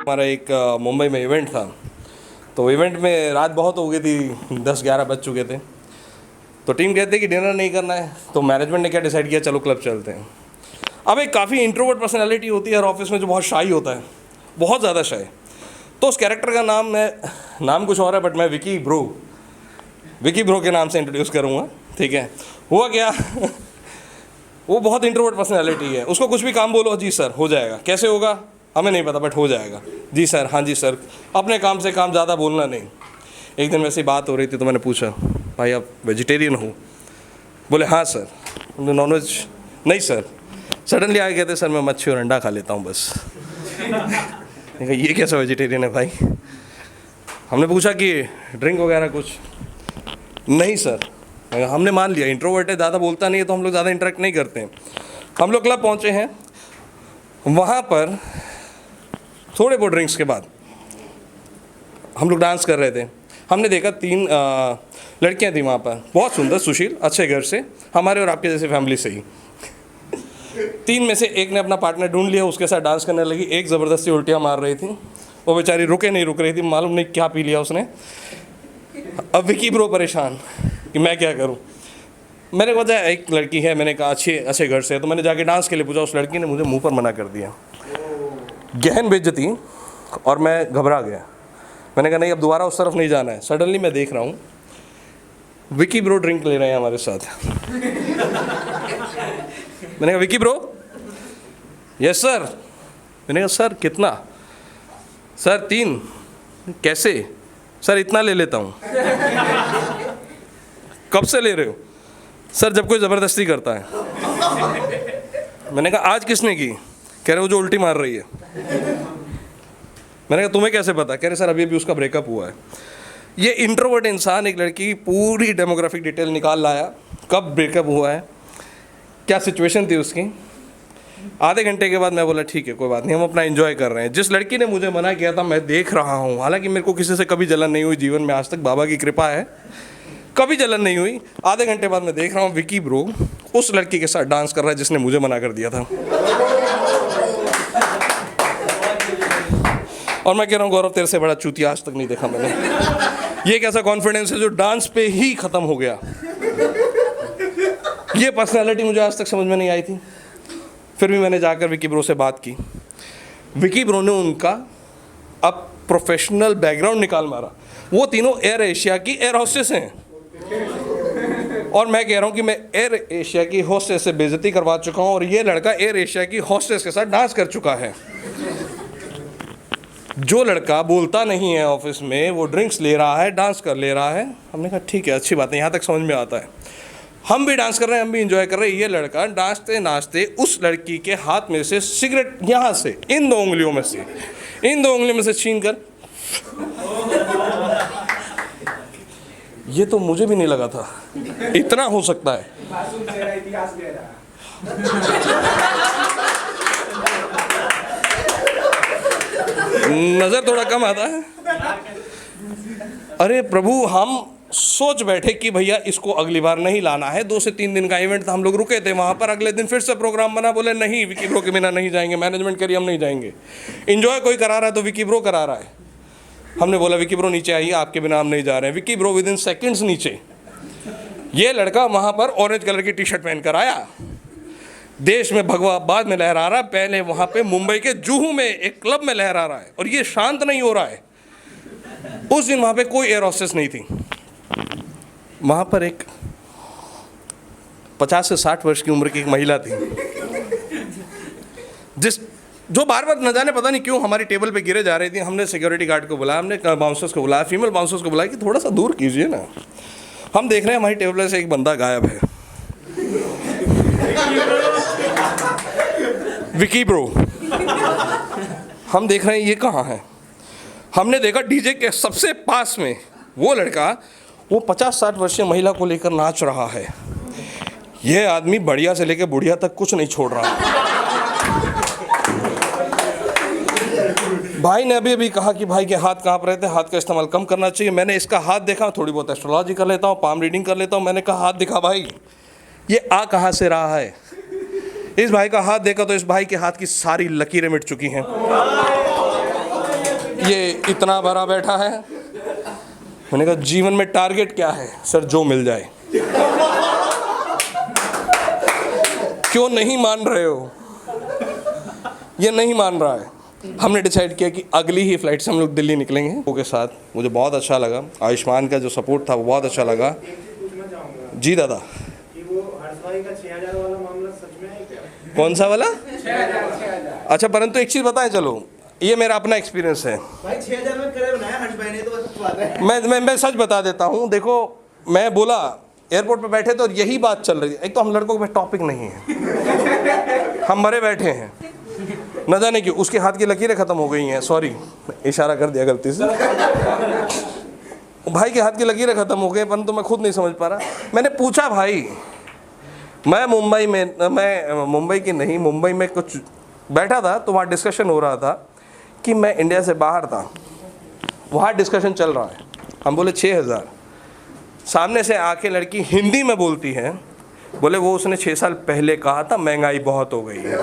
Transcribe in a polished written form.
हमारा एक मुंबई में इवेंट था, तो इवेंट में रात बहुत हो गई थी, 10-11 बज चुके थे। तो टीम कहते कि डिनर नहीं करना है, तो मैनेजमेंट ने क्या डिसाइड किया, चलो क्लब चलते हैं। अब एक काफ़ी इंट्रोवर्ट पर्सनैलिटी होती है हर ऑफिस में जो बहुत शाई होता है, बहुत ज़्यादा शाई। तो उस कैरेक्टर का नाम कुछ और है, बट मैं विकी ब्रो के नाम से इंट्रोड्यूस करूँगा, ठीक है। हुआ क्या वो बहुत इंट्रोवर्ट पर्सनैलिटी है, उसको कुछ भी काम बोलो, जी सर हो जाएगा, कैसे होगा हमें नहीं पता बट हो जाएगा, जी सर, हाँ जी सर, अपने काम से काम, ज़्यादा बोलना नहीं। एक दिन वैसी बात हो रही थी तो मैंने पूछा, भाई आप वेजिटेरियन हो? बोले हाँ सर। नॉनवेज? नहीं सर। सडनली आगे कहते सर मैं मच्छी और अंडा खा लेता हूँ बस। ये कैसा वेजिटेरियन है भाई? हमने पूछा कि ड्रिंक वगैरह कुछ? नहीं सर। हमने मान लिया इंट्रोवर्ट है, ज़्यादा बोलता नहीं है, तो हम लोग ज़्यादा इंटरेक्ट नहीं करते हैं। हम लोग क्लब पहुँचे हैं, वहाँ पर थोड़े बहुत ड्रिंक्स के बाद हम लोग डांस कर रहे थे। हमने देखा 3 लड़कियां थी वहाँ पर, बहुत सुंदर, सुशील, अच्छे घर से, हमारे और आपके जैसे फैमिली से ही। 3 में से एक ने अपना पार्टनर ढूंढ लिया, उसके साथ डांस करने लगी। एक ज़बरदस्ती उल्टियाँ मार रही थी, वो बेचारी रुक रही थी, मालूम नहीं क्या पी लिया उसने। अब विकी ब्रो परेशान कि मैं क्या करूँ। मैंने बताया एक लड़की है, मैंने कहा अच्छे घर से है, तो मैंने जाके डांस के लिए पूछा। उस लड़की ने मुझे मुँह पर मना कर दिया, गहन बेइज्जती, और मैं घबरा गया। मैंने कहा नहीं, अब दोबारा उस तरफ नहीं जाना है। सडनली मैं देख रहा हूँ विकी ब्रो ड्रिंक ले रहे हैं हमारे साथ। मैंने कहा विकी ब्रो? Yes sir. मैंने कहा सर कितना? सर 3। कैसे? सर इतना ले लेता हूँ। कब से ले रहे हो? सर जब कोई ज़बरदस्ती करता है। मैंने कहा आज किसने की? कह रहे वो जो उल्टी मार रही है। मैंने कहा तुम्हें कैसे पता? कह रहे सर अभी उसका ब्रेकअप हुआ है। ये इंट्रोवर्ट इंसान एक लड़की की पूरी डेमोग्राफिक डिटेल निकाल लाया, कब ब्रेकअप हुआ है, क्या सिचुएशन थी उसकी। आधे घंटे के बाद मैं बोला ठीक है कोई बात नहीं, हम अपना एंजॉय कर रहे हैं। जिस लड़की ने मुझे मना किया था मैं देख रहा हूँ, हालांकि मेरे को किसी से कभी जलन नहीं हुई जीवन में आज तक, बाबा की कृपा है, कभी जलन नहीं हुई। आधे घंटे बाद मैं देख रहा हूँ विकी ब्रो उस लड़की के साथ डांस कर रहा है जिसने मुझे मना कर दिया था। और मैं कह रहा हूँ गौरव तेरे से बड़ा चूतिया आज तक नहीं देखा मैंने। ये कैसा कॉन्फिडेंस है जो डांस पे ही खत्म हो गया। ये पर्सनालिटी मुझे आज तक समझ में नहीं आई थी। फिर भी मैंने जाकर विकी ब्रो से बात की। विकी ब्रो ने उनका अब प्रोफेशनल बैकग्राउंड निकाल मारा। वो तीनों एयर एशिया की एयर होस्टेस हैं, और मैं कह रहा हूँ कि मैं एयर एशिया की होस्टेस से बेइज्जती करवा चुका हूँ, और ये लड़का एयर एशिया की होस्टेस के साथ डांस कर चुका है। जो लड़का बोलता नहीं है ऑफिस में, वो ड्रिंक्स ले रहा है, डांस कर ले रहा है। हमने कहा ठीक है, अच्छी बात है, यहाँ तक समझ में आता है, हम भी डांस कर रहे हैं, हम भी इंजॉय कर रहे हैं। ये लड़का नाचते नाचते उस लड़की के हाथ में से सिगरेट, यहाँ से इन 2 उंगलियों में से छीन कर, ये तो मुझे भी नहीं लगा था इतना हो सकता है। नजर थोड़ा कम आता है। अरे प्रभु, हम सोच बैठे कि भैया इसको अगली बार नहीं लाना है। 2 से 3 दिन का इवेंट था, हम लोग रुके थे वहाँ पर। अगले दिन फिर से प्रोग्राम बना, बोले नहीं विकी ब्रो के बिना नहीं जाएंगे। मैनेजमेंट कह रही हम नहीं जाएंगे। इंजॉय कोई करा रहा है तो विकी ब्रो करा रहा है। हमने बोला विकी ब्रो नीचे आइए, आपके बिना हम नहीं जा रहे हैं। विकी ब्रो विदिन सेकेंड्स नीचे। ये लड़का वहाँ पर ऑरेंज कलर की टी-शर्ट पहन कर आया, देश में भगवा बाद में लहरा रहा है, पहले वहाँ पे मुंबई के जुहू में एक क्लब में लहरा रहा है, और ये शांत नहीं हो रहा है। उस दिन वहाँ पे कोई एयर होस्टेस नहीं थी। वहाँ पर एक 50 से 60 वर्ष की उम्र की एक महिला थी, जो बार बार न जाने पता नहीं क्यों हमारी टेबल पे गिरे जा रही थी। हमने सिक्योरिटी गार्ड को बुलाया, हमने बाउंसर्स को बुलाया, फीमेल बाउंसर्स को बुलाया कि थोड़ा सा दूर कीजिए ना। हम देख रहे हैं हमारी टेबल से एक बंदा गायब है, विकी ब्रो। हम देख रहे हैं ये कहाँ है। हमने देखा डीजे के सबसे पास में वो लड़का, वो 50-60 वर्षीय महिला को लेकर नाच रहा है। ये आदमी बढ़िया से लेकर बुढ़िया तक कुछ नहीं छोड़ रहा। भाई ने अभी कहा कि भाई के हाथ कांप रहे थे, हाथ का इस्तेमाल कम करना चाहिए। मैंने इसका हाथ देखा, थोड़ी बहुत एस्ट्रोलॉजी कर लेता हूँ, पाम रीडिंग कर लेता हूँ। मैंने कहा हाथ दिखा भाई, ये आ कहाँ से रहा है। इस भाई का हाथ देखा तो इस भाई के हाथ की सारी लकीरें मिट चुकी हैं। ये इतना बड़ा बैठा है। मैंने कहा जीवन में टारगेट क्या है? सर जो मिल जाए। क्यों नहीं मान रहे हो? ये नहीं मान रहा है। हमने डिसाइड किया कि अगली ही फ्लाइट से हम लोग दिल्ली निकलेंगे। के साथ मुझे बहुत अच्छा लगा, आयुष्मान का जो सपोर्ट था वो बहुत अच्छा लगा। जी दादा, कि वो हर्ष भाई का 6000 वाला मामला सच में है क्या? कौन सा वाला? 6000। अच्छा, परंतु एक चीज़ बताएं, चलो ये मेरा अपना एक्सपीरियंस है भाई 6000 में करे बनाया हर्ष भाई ने, तो बस बात है। मैं सच बता देता हूँ। देखो, मैं बोला एयरपोर्ट पे बैठे तो यही बात चल रही है। एक तो हम लड़कों के पास टॉपिक नहीं है, हम मरे बैठे हैं, न जाने क्यों उसके हाथ की लकीरें ख़त्म हो गई हैं। सॉरी, इशारा कर दिया गलती से। भाई के हाथ की लकीरें ख़त्म हो गई, परंतु मैं खुद नहीं समझ पा रहा। मैंने पूछा भाई, मैं मुंबई की नहीं, मुंबई में कुछ बैठा था तो वहाँ डिस्कशन हो रहा था कि मैं इंडिया से बाहर था, वहाँ डिस्कशन चल रहा है। हम बोले 6000। सामने से आके लड़की हिंदी में बोलती है, बोले वो उसने 6 साल पहले कहा था, महंगाई बहुत हो गई है।